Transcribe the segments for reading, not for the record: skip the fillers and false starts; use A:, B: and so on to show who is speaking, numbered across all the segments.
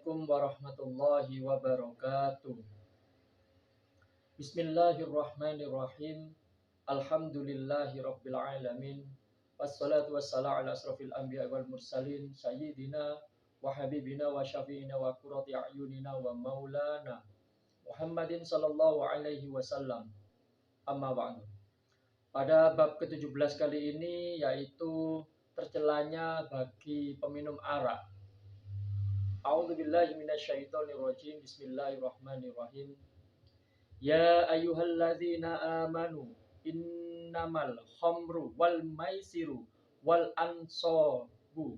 A: Assalamualaikum warahmatullahi wabarakatuh. Bismillahirrahmanirrahim. Alhamdulillahi rabbil alamin. Wassalatu wassalamu ala asrafil anbiya wal mursalin sayyidina wa habibina wa syafi'ina wa qurrati a'yunina wa maulana Muhammadin sallallahu alaihi wasallam. Amma ba'du. Pada bab ke-17 kali ini yaitu tercelanya bagi peminum arak. A'udzubillahi minasyaitonirrajim. Bismillahirrahmanirrahim. Ya ayyuhalladzina amanu innamal khamru wal maisiru wal ansabu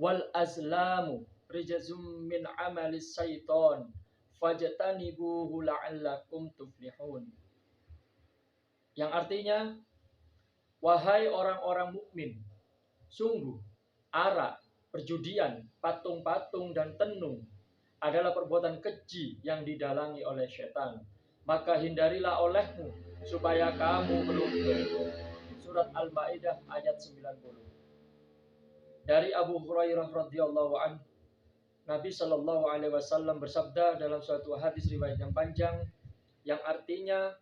A: wal azlamu rijzum min amalis syaiton fajtanibuhu la'allakum tuflihun. Yang artinya, wahai orang-orang mukmin, sungguh arak, perjudian, patung-patung dan tenung adalah perbuatan keji yang didalangi oleh setan. Maka hindarilah olehmu supaya kamu beruntung. Surat Al-Maidah ayat 90. Dari Abu Hurairah radhiyallahu anhu, Nabi Shallallahu alaihi wasallam bersabda dalam suatu hadis riwayat yang panjang yang artinya,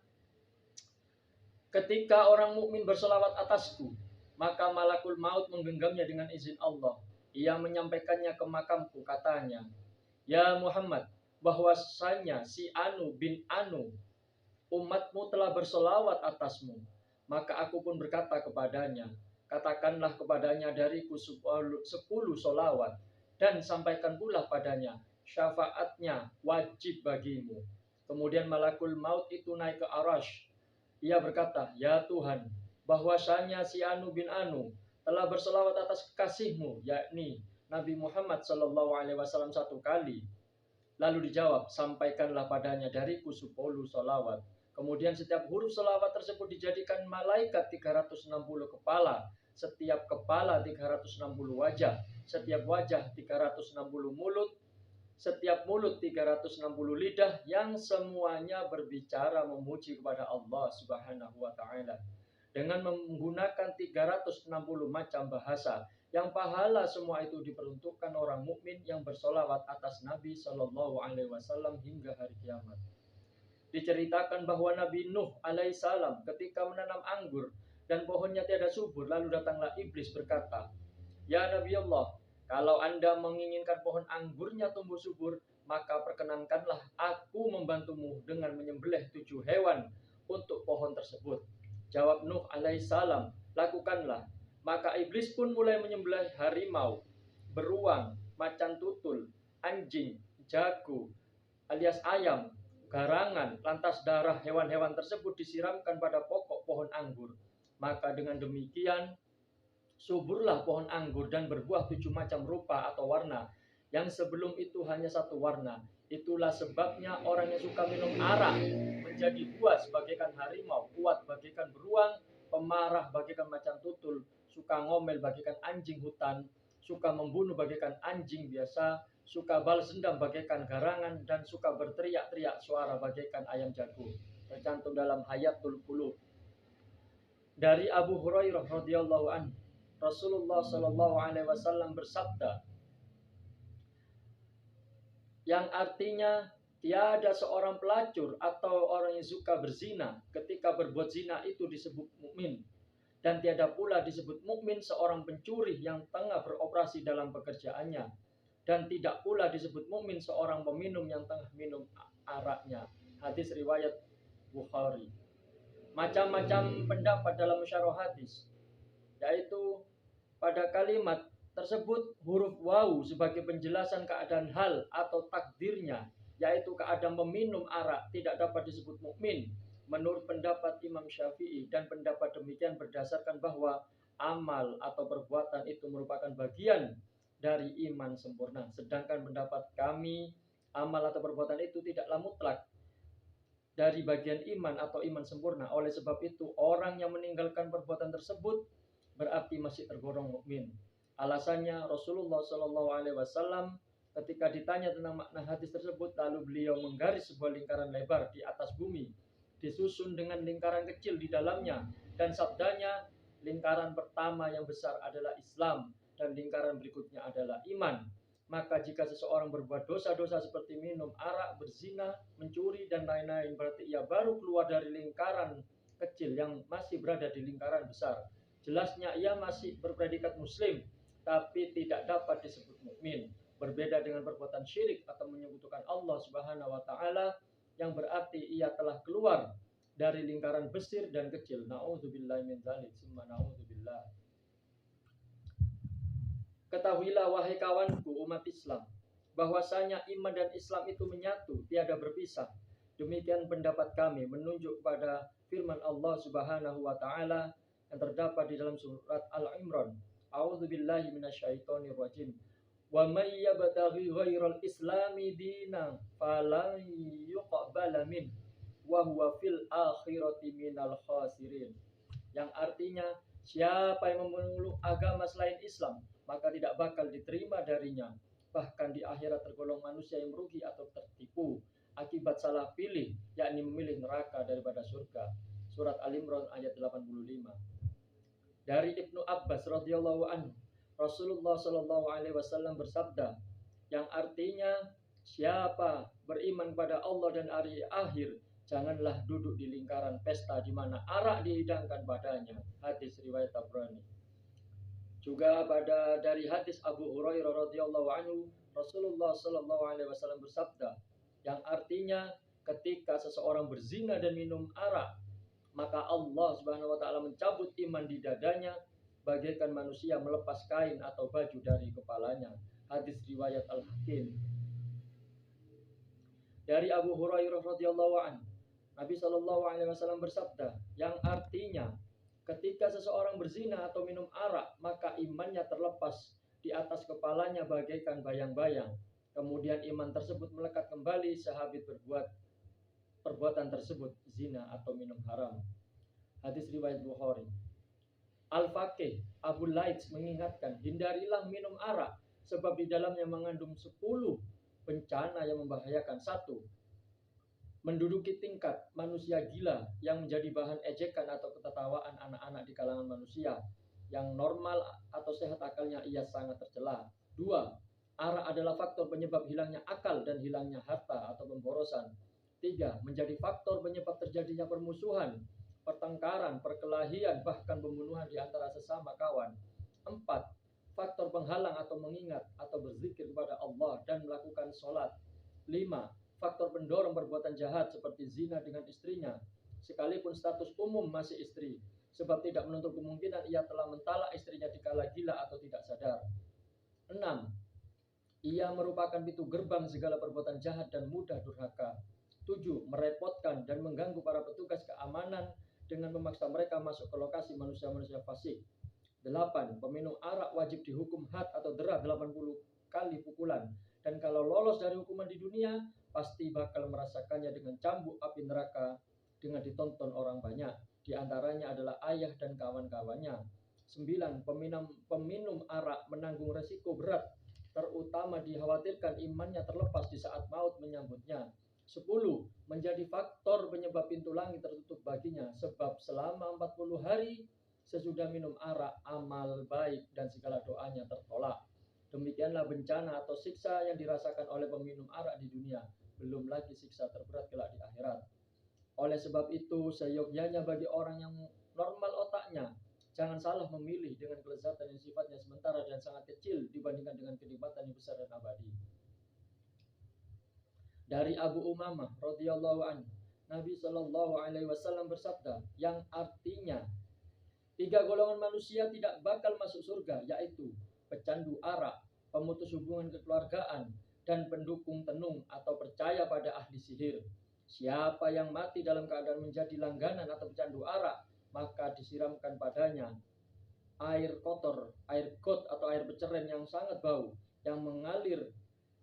A: ketika orang mukmin berselawat atasku, maka malakul maut menggenggamnya dengan izin Allah. Ia menyampaikannya ke makamku, katanya, ya Muhammad, bahwasanya si Anu bin Anu, umatmu telah bersolawat atasmu. Maka aku pun berkata kepadanya, katakanlah kepadanya dariku 10 solawat, dan sampaikan pula padanya, syafaatnya wajib bagimu. Kemudian malakul maut itu naik ke Arash. Ia berkata, ya Tuhan, bahwasanya si Anu bin Anu telah berselawat atas kekasihmu, yakni Nabi Muhammad Sallallahu Alaihi Wasallam 1 kali. Lalu dijawab, sampaikanlah padanya dariku 10 solawat. Kemudian setiap huruf solawat tersebut dijadikan malaikat 360 kepala. Setiap kepala 360 wajah. Setiap wajah 360 mulut. Setiap mulut 360 lidah yang semuanya berbicara memuji kepada Allah Subhanahu wa taala dengan menggunakan 360 macam bahasa, yang pahala semua itu diperuntukkan orang mukmin yang bersolawat atas Nabi Shallallahu alaihi wasallam hingga hari kiamat. Diceritakan bahwa Nabi Nuh alaihissalam ketika menanam anggur dan pohonnya tiada subur, lalu datanglah iblis berkata, ya Nabi Allah, kalau Anda menginginkan pohon anggurnya tumbuh subur, maka perkenankanlah aku membantumu dengan menyembelih 7 hewan untuk pohon tersebut. Jawab Nuh alaihissalam, lakukanlah. Maka iblis pun mulai menyembelih harimau, beruang, macan tutul, anjing, jago, alias ayam, garangan. Lantas darah hewan-hewan tersebut disiramkan pada pokok pohon anggur. Maka dengan demikian suburlah pohon anggur dan berbuah 7 macam rupa atau warna, yang sebelum itu hanya 1 warna. Itulah sebabnya orang yang suka minum arak menjadi buas bagaikan harimau, kuat bagaikan beruang, pemarah bagaikan macan tutul, suka ngomel bagaikan anjing hutan, suka membunuh bagaikan anjing biasa, suka balas dendam bagaikan garangan, dan suka berteriak-teriak suara bagaikan ayam jago. Tercantum dalam Hayatul Qulub. Dari Abu Hurairah radhiyallahu anhu, Rasulullah Shallallahu alaihi wasallam bersabda, yang artinya, tiada seorang pelacur atau orang yang suka berzina ketika berbuat zina itu disebut mukmin, dan tiada pula disebut mukmin seorang pencuri yang tengah beroperasi dalam pekerjaannya, dan tidak pula disebut mukmin seorang peminum yang tengah minum araknya. Hadis riwayat Bukhari. Macam-macam pendapat dalam syarah hadis, yaitu pada kalimat tersebut huruf wawu sebagai penjelasan keadaan hal atau takdirnya, yaitu keadaan meminum arak, tidak dapat disebut mukmin menurut pendapat Imam Syafi'i, dan pendapat demikian berdasarkan bahwa amal atau perbuatan itu merupakan bagian dari iman sempurna. Sedangkan pendapat kami, amal atau perbuatan itu tidaklah mutlak dari bagian iman atau iman sempurna. Oleh sebab itu, orang yang meninggalkan perbuatan tersebut berarti masih tergolong mukmin. Alasannya, Rasulullah Shallallahu alaihi wasallam ketika ditanya tentang makna hadis tersebut, lalu beliau menggaris sebuah lingkaran lebar di atas bumi, disusun dengan lingkaran kecil di dalamnya, dan sabdanya, lingkaran pertama yang besar adalah Islam, dan lingkaran berikutnya adalah iman. Maka jika seseorang berbuat dosa-dosa seperti minum arak, berzina, mencuri, dan lain-lain, berarti ia baru keluar dari lingkaran kecil yang masih berada di lingkaran besar. Jelasnya ia masih berpredikat muslim, tapi tidak dapat disebut mukmin. Berbeda dengan perbuatan syirik atau menyekutukan Allah Subhanahu wa taala, yang berarti ia telah keluar dari lingkaran besar dan kecil. Nauzubillahi min dzalik, summa nauzubillah. Ketahuilah wahai kawanku umat Islam, bahwasanya iman dan Islam itu menyatu, tiada berpisah. Demikian pendapat kami menunjuk pada firman Allah Subhanahu wa taala yang terdapat di dalam surat Al-Imran. A'udzubillahi minasyaitonir rajim. Wa may yabtaghi ghairal islami dinan falan yuqbala min wa huwa fil akhirati minal khasirin. Yang artinya, siapa yang memeluk agama selain Islam, maka tidak bakal diterima darinya. Bahkan di akhirat tergolong manusia yang merugi atau tertipu akibat salah pilih, yakni memilih neraka daripada surga. Surat Al-Imran ayat 85. Dari Ibnu Abbas radhiyallahu anhu, Rasulullah shallallahu alaihi wasallam bersabda, yang artinya, siapa beriman pada Allah dan hari akhir, janganlah duduk di lingkaran pesta di mana arak dihidangkan padanya. Hadis riwayat Tabrani. Juga dari hadis Abu Hurairah radhiyallahu anhu, Rasulullah shallallahu alaihi wasallam bersabda, yang artinya, ketika seseorang berzina dan minum arak, maka Allah Subhanahu wa taala mencabut iman di dadanya bagaikan manusia melepas kain atau baju dari kepalanya. Hadis riwayat Al-Hakim. Dari Abu Hurairah radhiyallahu anhu, Nabi Shallallahu alaihi wasallam bersabda, yang artinya, ketika seseorang berzina atau minum arak, maka imannya terlepas di atas kepalanya bagaikan bayang-bayang. Kemudian iman tersebut melekat kembali sehabis berbuat perbuatan tersebut, zina atau minum haram. Hadis riwayat Bukhari. Al-Faqih Abu Laits mengingatkan, hindarilah minum arak, sebab di dalamnya mengandung 10 bencana yang membahayakan. 1. Menduduki tingkat manusia gila yang menjadi bahan ejekan atau ketertawaan anak-anak di kalangan manusia. Yang normal atau sehat akalnya ia sangat tercela. 2. Arak adalah faktor penyebab hilangnya akal dan hilangnya harta atau pemborosan. 3. Menjadi faktor penyebab terjadinya permusuhan, pertengkaran, perkelahian, bahkan pembunuhan di antara sesama kawan. 4. Faktor penghalang atau mengingat atau berzikir kepada Allah dan melakukan sholat. 5. Faktor pendorong perbuatan jahat seperti zina dengan istrinya, sekalipun status umum masih istri, sebab tidak menutup kemungkinan ia telah mentalak istrinya dikala gila atau tidak sadar. 6. Ia merupakan pintu gerbang segala perbuatan jahat dan mudah durhaka. 7. Merepotkan dan mengganggu para petugas keamanan dengan memaksa mereka masuk ke lokasi manusia-manusia fasik. 8. Peminum arak wajib dihukum had atau derah 80 kali pukulan. Dan kalau lolos dari hukuman di dunia, pasti bakal merasakannya dengan cambuk api neraka dengan ditonton orang banyak. Di antaranya adalah ayah dan kawan-kawannya. 9. Peminum arak menanggung resiko berat, terutama dikhawatirkan imannya terlepas di saat maut menyambutnya. 10. Menjadi faktor penyebab pintu langit tertutup baginya, sebab selama 40 hari sesudah minum arak, amal baik dan segala doanya tertolak. Demikianlah bencana atau siksa yang dirasakan oleh peminum arak di dunia, belum lagi siksa terberat kelak di akhirat. Oleh sebab itu, seyogyanya bagi orang yang normal otaknya, jangan salah memilih dengan kelezatan yang sifatnya sementara dan sangat kecil dibandingkan dengan kenikmatan yang besar dan abadi. Dari Abu Umamah radhiyallahu anhu, Nabi Shallallahu alaihi wasallam bersabda, yang artinya, 3 golongan manusia tidak bakal masuk surga, yaitu pecandu arak, pemutus hubungan kekeluargaan, dan pendukung tenung atau percaya pada ahli sihir. Siapa yang mati dalam keadaan menjadi langganan atau pecandu arak, maka disiramkan padanya air kotor, air got atau air beceren yang sangat bau, yang mengalir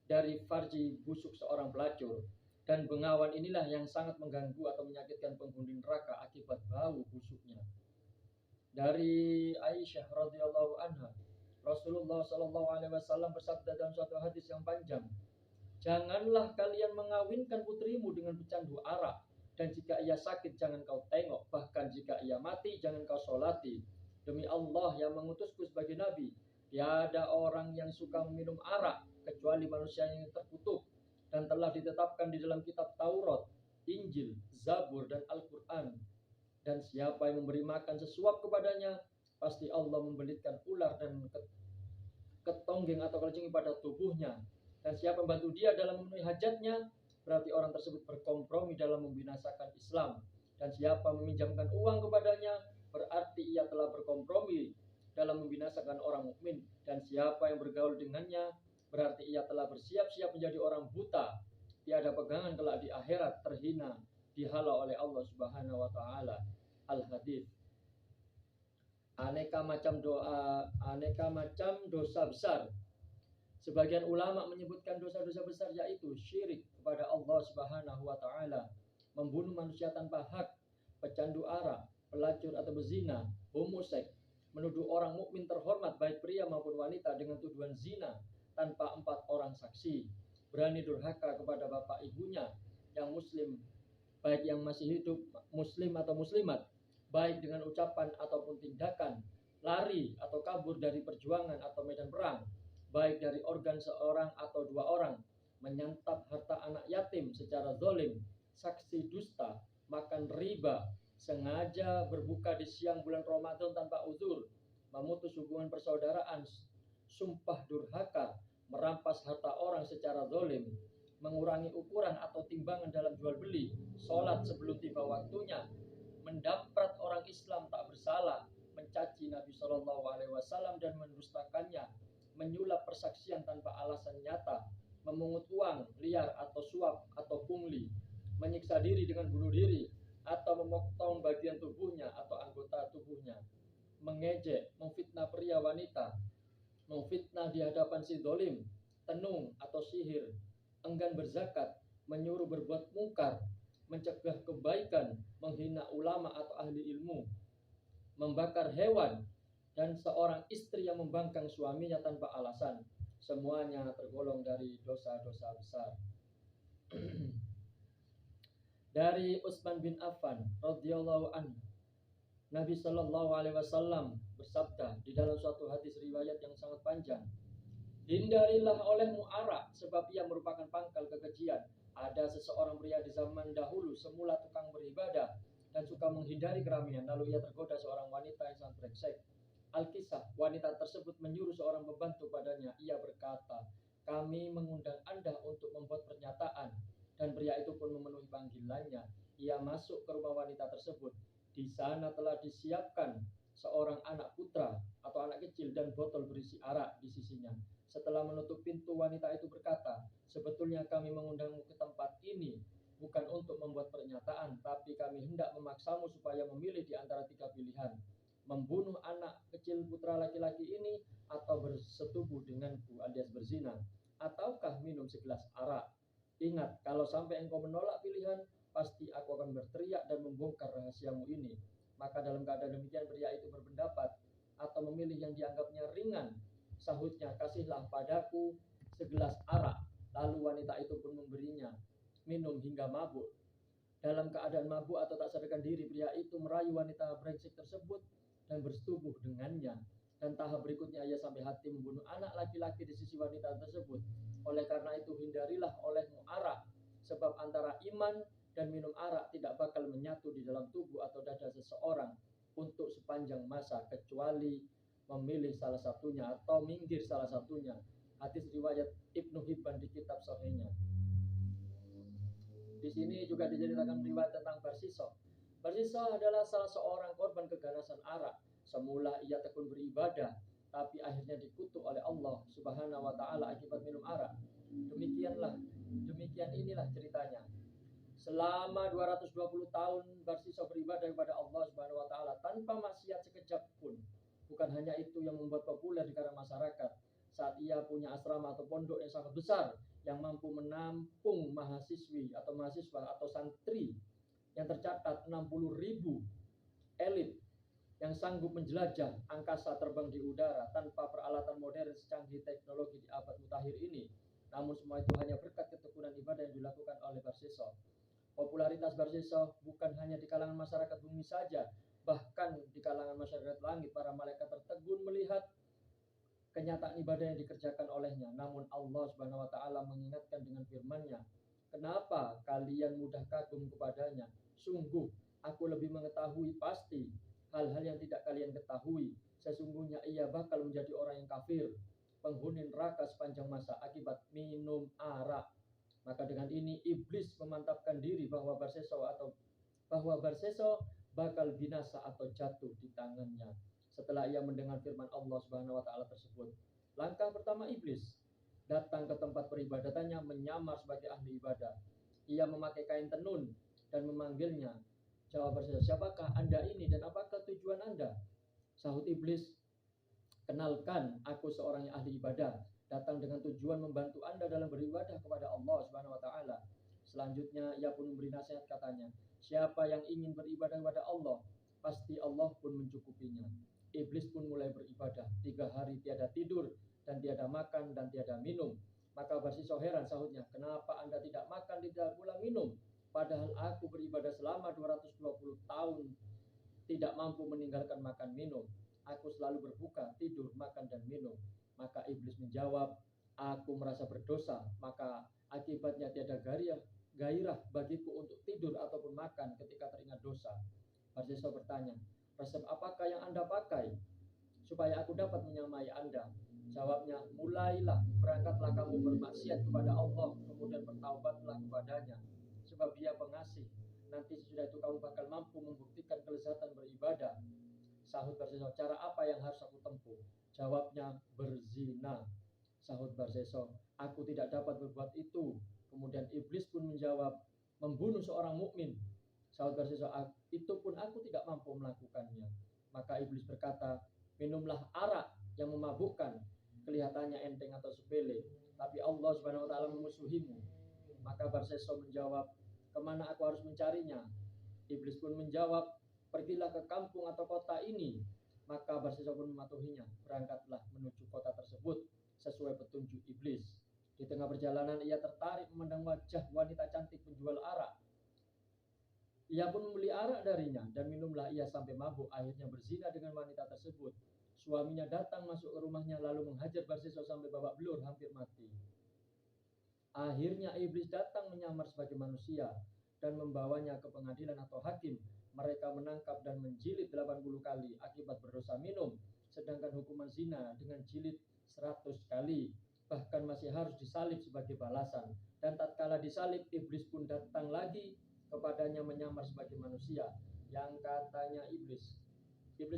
A: dari farji busuk seorang pelacur. Dan bengawan inilah yang sangat mengganggu atau menyakitkan penghuni neraka akibat bau busuknya. Dari Aisyah radhiyallahu anha, Rasulullah Shallallahu alaihi wasallam bersabda dalam suatu hadis yang panjang, janganlah kalian mengawinkan putrimu dengan pecandu arak, dan jika ia sakit jangan kau tengok, bahkan jika ia mati jangan kau solati. Demi Allah yang mengutusku sebagai nabi, tiada orang yang suka minum arak kecuali manusia yang terkutuk, dan telah ditetapkan di dalam kitab Taurat, Injil, Zabur, dan Al-Quran. Dan siapa yang memberi makan sesuap kepadanya, pasti Allah membelitkan ular dan ketonggeng atau kalajengking pada tubuhnya. Dan siapa membantu dia dalam memenuhi hajatnya, berarti orang tersebut berkompromi dalam membinasakan Islam. Dan siapa meminjamkan uang kepadanya, berarti ia telah berkompromi dalam membinasakan orang mukmin. Dan siapa yang bergaul dengannya, berarti ia telah bersiap-siap menjadi orang buta, tiada pegangan kelak di akhirat, terhina, dihalau oleh Allah Subhanahu wa taala. Al-Hadits. Aneka macam dosa besar. Sebagian ulama menyebutkan dosa-dosa besar yaitu syirik kepada Allah Subhanahu wa taala, membunuh manusia tanpa hak, pecandu arak, pelacur atau bezina, homoseks, menuduh orang mukmin terhormat baik pria maupun wanita dengan tuduhan zina tanpa 4 orang saksi, berani durhaka kepada bapak ibunya yang muslim, baik yang masih hidup muslim atau muslimat, baik dengan ucapan ataupun tindakan, lari atau kabur dari perjuangan atau medan perang, baik dari organ seorang atau 2 orang, menyantap harta anak yatim secara zalim, saksi dusta, makan riba, sengaja berbuka di siang bulan Ramadan tanpa uzur, memutus hubungan persaudaraan, sumpah durhaka, merampas harta orang secara zalim, mengurangi ukuran atau timbangan dalam jual beli, sholat sebelum tiba waktunya, mendamprat orang Islam tak bersalah, mencaci Nabi SAW dan mendustakannya, menyulap persaksian tanpa alasan nyata, memungut uang liar atau suap atau pungli, menyiksa diri dengan bunuh diri, atau memotong bagian tubuhnya atau anggota tubuhnya, mengejek, memfitnah pria wanita, memfitnah di hadapan si dolim, tenung atau sihir, enggan berzakat, menyuruh berbuat mungkar, mencegah kebaikan, menghina ulama atau ahli ilmu, membakar hewan, dan seorang istri yang membangkang suaminya tanpa alasan. Semuanya tergolong dari dosa-dosa besar. Dari Utsman bin Affan radhiyallahu anhu, Nabi Shallallahu alaihi wasallam bersabda di dalam suatu hadis riwayat yang sangat panjang, hindarilah olehmu arak, sebab ia merupakan pangkal kekejian. Ada seseorang pria di zaman dahulu, semula tukang beribadah dan suka menghindari keramaian, lalu ia tergoda seorang wanita yang sangat brengsek. Al-Kisah, wanita tersebut menyuruh seorang pembantu padanya. Ia berkata, kami mengundang Anda untuk membuat pernyataan. Dan pria itu pun memenuhi panggilannya. Ia masuk ke rumah wanita tersebut. Di sana telah disiapkan seorang anak putra atau anak kecil dan botol berisi arak di sisinya. Setelah menutup pintu, wanita itu berkata, sebetulnya kami mengundangmu ke tempat ini bukan untuk membuat pernyataan, tapi kami hendak memaksamu supaya memilih di antara 3 pilihan. Membunuh anak kecil putra laki-laki ini, atau bersetubuh denganku alias berzina, ataukah minum segelas arak. Ingat, kalau sampai engkau menolak pilihan, pasti aku akan berteriak dan membongkar rahasiamu ini. Maka dalam keadaan demikian pria itu berpendapat atau memilih yang dianggapnya ringan. Sahutnya, kasihlah padaku segelas arak. Lalu wanita itu pun memberinya minum hingga mabuk. Dalam keadaan mabuk atau tak sadarkan diri, pria itu merayu wanita brengsek tersebut dan bersetubuh dengannya. Dan tahap berikutnya ia sampai hati membunuh anak laki-laki di sisi wanita tersebut. Oleh karena itu hindarilah olehmu arak, sebab antara iman dan minum arak tidak bakal menyatu di dalam tubuh atau dada seseorang untuk sepanjang masa, kecuali memilih salah satunya atau minggir salah satunya. Hadis riwayat Ibnu Hibban di kitab Sahihnya. Di sini juga diceritakan riwayat tentang Barsisa. Barsisa adalah salah seorang korban keganasan arak. Semula ia tekun beribadah, tapi akhirnya dikutuk oleh Allah Subhanahu wa taala akibat minum arak. Demikian inilah ceritanya. Selama 220 tahun Barsisa beribadah kepada Allah Subhanahu wa taala tanpa maksiat sekejap pun. Bukan hanya itu yang membuat populer di kalangan masyarakat. Saat ia punya asrama atau pondok yang sangat besar yang mampu menampung mahasiswa atau santri yang tercatat 60.000 elit yang sanggup menjelajah angkasa terbang di udara tanpa peralatan modern secanggih teknologi di abad mutakhir ini. Namun semua itu hanya berkat ketekunan ibadah yang dilakukan oleh Barsisa. Popularitas Barsisa bukan hanya di kalangan masyarakat bumi saja, bahkan di kalangan masyarakat langit para malaikat tertegun melihat kenyataan ibadah yang dikerjakan olehnya. Namun Allah Subhanahu wa taala mengingatkan dengan firman-Nya, "Kenapa kalian mudah kagum kepadanya? Sungguh aku lebih mengetahui pasti hal-hal yang tidak kalian ketahui. Sesungguhnya ia bakal menjadi orang yang kafir, penghuni neraka sepanjang masa akibat minum arak." Maka dengan ini iblis memantapkan diri bahwa Barseso bakal binasa atau jatuh di tangannya. Setelah ia mendengar firman Allah Subhanahu wa taala tersebut, langkah pertama iblis datang ke tempat peribadatannya menyamar sebagai ahli ibadah. Ia memakai kain tenun dan memanggilnya. Jawab Barseso, "Siapakah Anda ini dan apakah tujuan Anda?" Sahut iblis, "Kenalkan, aku seorang yang ahli ibadah, datang dengan tujuan membantu Anda dalam beribadah kepada Allah Subhanahu wa taala." Selanjutnya ia pun memberi nasihat, katanya, "Siapa yang ingin beribadah kepada Allah, pasti Allah pun mencukupinya." Iblis pun mulai beribadah 3 hari tiada tidur dan tiada makan dan tiada minum. Maka Barseso heran, sahutnya, "Kenapa Anda tidak makan, tidak pula minum? Padahal aku beribadah selama 220 tahun tidak mampu meninggalkan makan minum. Aku selalu berbuka, tidur, makan dan minum." Maka iblis menjawab, "Aku merasa berdosa, maka akibatnya tiada gairah bagiku untuk tidur ataupun makan ketika teringat dosa." Barseso bertanya, "Resep apakah yang Anda pakai supaya aku dapat menyamai Anda?" Jawabnya, "Mulailah, berangkatlah kamu bermaksiat kepada Allah, kemudian bertaubatlah kepadanya, sebab Dia pengasih. Nanti sesudah itu kamu bakal mampu membuktikan kelezatan beribadah." Sahut Barseso, "Cara apa yang harus aku tempuh?" Jawabnya, "Berzina." Sahut Barseso, "Aku tidak dapat berbuat itu." Kemudian iblis pun menjawab, "Membunuh seorang mukmin." Sahut Barseso, "Itu pun aku tidak mampu melakukannya." Maka iblis berkata, "Minumlah arak yang memabukkan. Kelihatannya enteng atau sepele, tapi Allah Subhanahu wa taala memusuhimu." Maka Barseso menjawab, "Kemana aku harus mencarinya?" Iblis pun menjawab, "Pergilah ke kampung atau kota ini." Maka Barseso pun mematuhinya. Berangkatlah menuju kota tersebut sesuai petunjuk iblis. Di tengah perjalanan ia tertarik memandang wajah wanita cantik penjual arak. Ia pun membeli arak darinya dan minumlah ia sampai mabuk. Akhirnya berzina dengan wanita tersebut. Suaminya datang masuk ke rumahnya lalu menghajar Barseso sampai babak belur, hampir mati. Akhirnya iblis datang menyamar sebagai manusia dan membawanya ke pengadilan atau hakim. Mereka menangkap dan menjilid 80 kali akibat berdosa minum, sedangkan hukuman zina dengan jilid 100 kali. Bahkan masih harus disalib sebagai balasan. Dan tatkala disalib, iblis pun datang lagi kepadanya menyamar sebagai manusia. Yang katanya iblis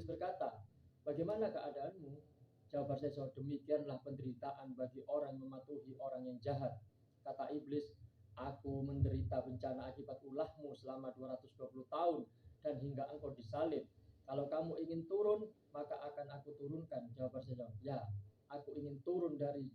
A: berkata, "Bagaimana keadaanmu?" Jawab Barseso, "Demikianlah penderitaan bagi orang mematuhi orang yang jahat." Kata iblis, "Aku menderita bencana akibat ulahmu selama 220 tahun dan hingga engkau disalib. Kalau kamu ingin turun, maka akan aku turunkan." Jawab Barseso, "Ya, aku ingin turun dari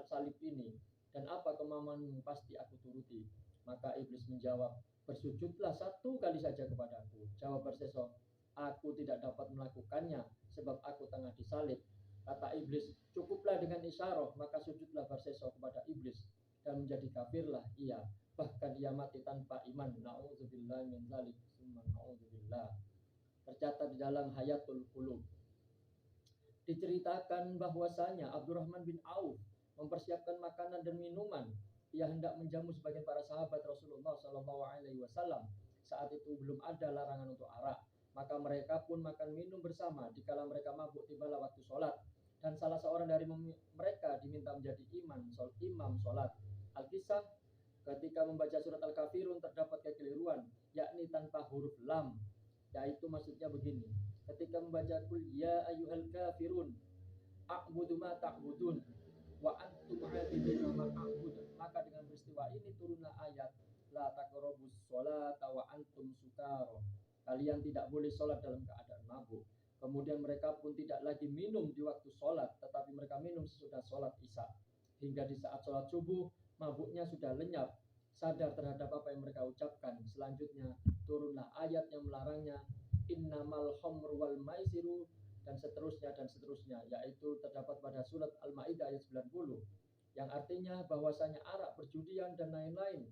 A: salib ini, dan apa kemauanmu pasti aku turuti." Maka iblis menjawab, "Bersujudlah 1 kali saja kepadaku." Jawab Barseso, "Aku tidak dapat melakukannya sebab aku tengah disalib." Kata iblis, "Cukuplah dengan isyarah." Maka sujudlah Barseso kepada iblis dan menjadi kafirlah ia. Bahkan ia mati tanpa iman. Na'udzubillah min dzalik. Summa na'udzubillah. Tercatat di dalam Hayatul Qulub. Diceritakan bahwasanya Abdurrahman bin Auf mempersiapkan makanan dan minuman. Ia hendak menjamu sebagian para sahabat Rasulullah SAW. Saat itu belum ada larangan untuk arak. Maka mereka pun makan minum bersama. Dikala mereka mabuk, tibalah waktu sholat. Dan salah seorang dari mereka diminta menjadi imam sholat. Al-Kisah, ketika membaca surat Al-Kafirun terdapat kekeliruan, yakni tanpa huruf lam. Yaitu maksudnya begini, ketika membaca kul ya ayyuhal kafirun a'budu ma ta'budun wa antum 'abiduna ma a'budu, maka dengan peristiwa ini turunlah ayat la taqrabus sholata wa antum sukara. Kalian tidak boleh sholat dalam keadaan mabuk. Kemudian mereka pun tidak lagi minum di waktu sholat, tetapi mereka minum sesudah sholat isya. Hingga di saat sholat subuh, mabuknya sudah lenyap, sadar terhadap apa yang mereka ucapkan. Selanjutnya turunlah ayat yang melarangnya, innamal khamru wal maisiru, dan seterusnya, yaitu terdapat pada surat Al-Maidah ayat 90, yang artinya bahwasanya arak, perjudian dan lain-lain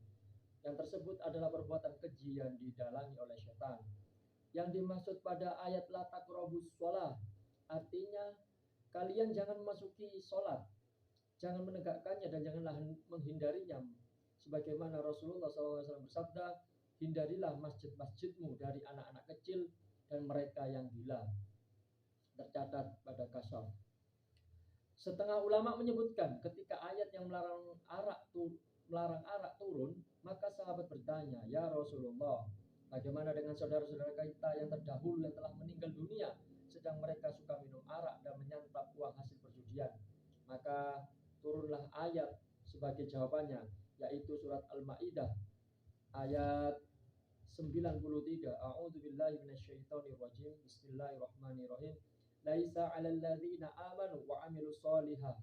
A: yang tersebut adalah perbuatan keji yang didalangi oleh setan. Yang dimaksud pada ayat la taqrabus shalah artinya kalian jangan memasuki sholat, jangan menegakkannya dan janganlah menghindarinya. Sebagaimana Rasulullah SAW bersabda, hindarilah masjid-masjidmu dari anak-anak kecil dan mereka yang gila. Tercatat pada Kasyaf. Setengah ulama menyebutkan ketika ayat yang melarang arak turun, maka sahabat bertanya, ya Rasulullah, bagaimana dengan saudara-saudara kita yang terdahulu yang telah meninggal dunia, sedang mereka suka minum arak dan menyantap uang hasil perjudian? Maka turunlah ayat sebagai jawabannya, yaitu surat Al-Maidah ayat 93. A'udzubillahi minasyaitonirrajim. Bismillahirrahmanirrahim. Laisa 'alal ladzina amanu wa 'amilus sholihat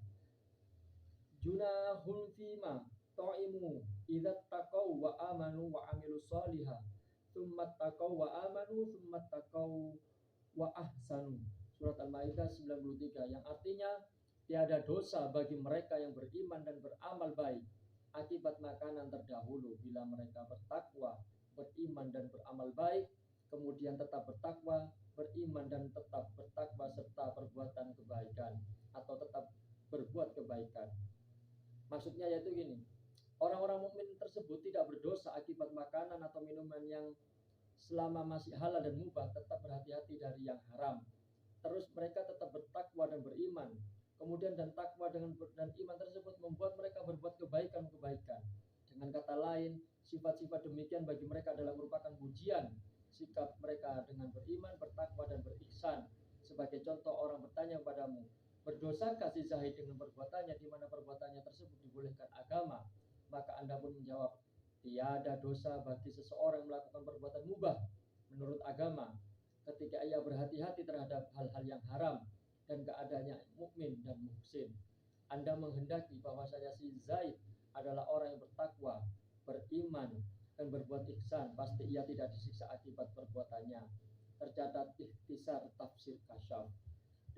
A: junahun fima ta'imu idza taqaw wa amanu wa 'amilus sholihat tsumma taqaw wa amanu tsumma taqaw wa ahsanu. Surat Al-Maidah 93, yang artinya tiada dosa bagi mereka yang beriman dan beramal baik akibat makanan terdahulu bila mereka bertakwa, beriman dan beramal baik, kemudian tetap bertakwa, beriman dan tetap bertakwa serta perbuatan kebaikan atau tetap berbuat kebaikan. Maksudnya yaitu gini, orang-orang mukmin tersebut tidak berdosa akibat makanan atau minuman yang selama masih halal dan mubah, tetap berhati-hati dari yang haram. Terus mereka tetap bertakwa dan beriman. Kemudian dan takwa dan iman tersebut membuat mereka berbuat kebaikan-kebaikan. Dengan kata lain, sifat-sifat demikian bagi mereka adalah merupakan pujian sikap mereka dengan beriman, bertakwa dan berihsan. Sebagai contoh, orang bertanya kepadamu, berdosakah si Zahid dengan perbuatannya di mana perbuatannya tersebut dibolehkan agama? Maka Anda pun menjawab, tiada dosa bagi seseorang melakukan perbuatan mubah menurut agama ketika ia berhati-hati terhadap hal-hal yang haram dan keadaannya mukmin dan muhsin. Anda menghendaki bahwasanya si Zaid adalah orang yang bertakwa, beriman dan berbuat ihsan, pasti ia tidak disiksa akibat perbuatannya. Tercatat Ikhtisar Tafsir Kasyaf.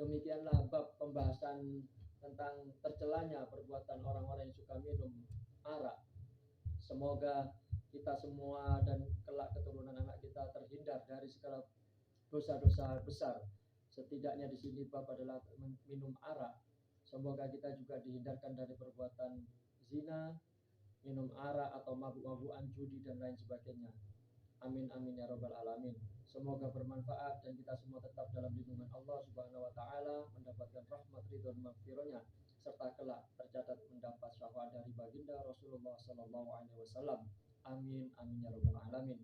A: Demikianlah bab pembahasan tentang tercelanya perbuatan orang-orang yang suka minum arak. Semoga kita semua dan kelak keturunan anak kita terhindar dari segala dosa-dosa besar. Setidaknya di sini bab adalah minum arak. Semoga kita juga dihindarkan dari perbuatan zina, minum arak atau mabuk-mabukan, judi dan lain sebagainya. Amin amin ya rabbal alamin. Semoga bermanfaat dan kita semua tetap dalam lindungan Allah Subhanahu wa taala, mendapatkan rahmat ridho dan maghfirahnya, serta kelak tercatat mendapat syafaat dari baginda Rasulullah sallallahu alaihi wasallam. Amin amin ya rabbal alamin.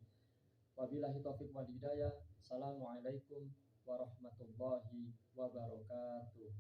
A: Wabillahi taufiq wal hidayah. Assalamualaikum warahmatullahi wabarakatuh.